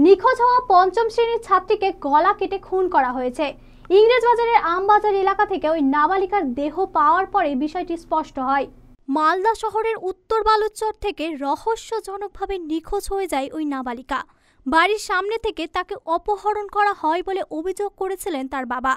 নিখোঁজ হওয়া পঞ্চম শ্রেণীর ছাত্রীকে গলা কেটে খুন করা হয়েছে। ইংরেজবাজারের আমবাজার এলাকা থেকে ওই নাবালিকার দেহ পাওয়ার পরে বিষয়টি স্পষ্ট হয়। মালদা শহরের উত্তর বালুচর থেকে রহস্যজনকভাবে নিখোঁজ হয়ে যায় ওই নাবালিকা। বাড়ির সামনে থেকে তাকে অপহরণ করা হয় বলে অভিযোগ করেছিলেন তার বাবা।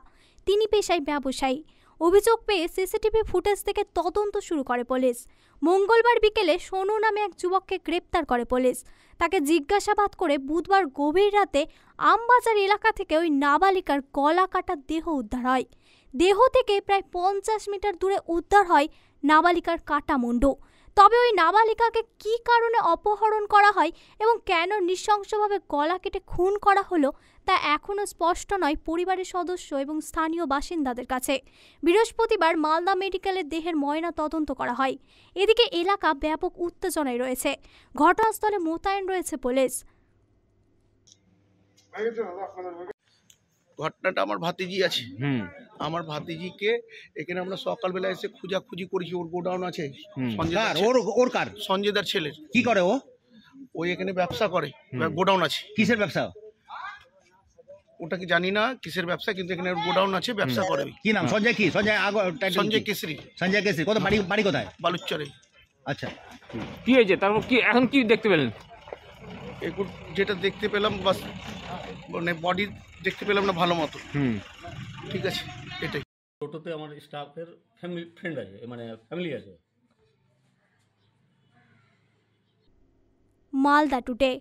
তিনি পেশায় ব্যবসায়ী। অভিযোগ পেয়ে সিসিটিভি ফুটেজ থেকে তদন্ত শুরু করে পুলিশ। মঙ্গলবার বিকেলে সোনু নামে এক যুবককে গ্রেপ্তার করে পুলিশ। তাকে জিজ্ঞাসাবাদ করে বুধবার গভীর রাতে আমবাজার এলাকা থেকে ওই নাবালিকার গলা কাটা দেহ উদ্ধার হয়। দেহ থেকে প্রায় 50 মিটার দূরে উদ্ধার হয় নাবালিকার কাটা মুন্ডু। তবে ওই নাবালিকাকে কী কারণে অপহরণ করা হয় এবং কেন নৃশংসভাবে গলা কেটে খুন করা হলো তা এখনও স্পষ্ট নয় পরিবারের সদস্য এবং স্থানীয় বাসিন্দাদের কাছে। বৃহস্পতিবার মালদা মেডিকেলের দেহের ময়না তদন্ত করা হয়। এদিকে এলাকা ব্যাপক উত্তেজনায় রয়েছে। ঘটনাস্থলে মোতায়েন রয়েছে পুলিশ। ঘটনাটা আমার ভাতিজি আছে। আমার ভাতিজিকে এখানে আমরা সকালবেলা এসে খুঁজাখুঁজি করেছি। ওর গোডাউন আছে সঞ্জয়দার ছেলের। কি করে ও? ওই এখানে ব্যবসা করে, গোডাউন আছে। কিসের ব্যবসা? ওটা কি জানি না কিসের ব্যবসা, কিন্তু এখানে গোডাউন আছে, ব্যবসা করে। কি নাম? সঞ্জয় কি? সঞ্জয় কেশরী। সঞ্জয় কেশরী। কত বাড়ি কোথায়? বালুচরে। আচ্ছা, কি হয়েছে তারপর? কি এখন কি দেখতে পেলেন? যেটা দেখতে পেলাম বাস, মানে বডি দেখতে পেলাম না ভালো মতো। ঠিক আছে, এটাই। টোটোতে আমার স্টাফের ফ্রেন্ড আছে, মানে ফ্যামিলি আছে। মালদা টুডে।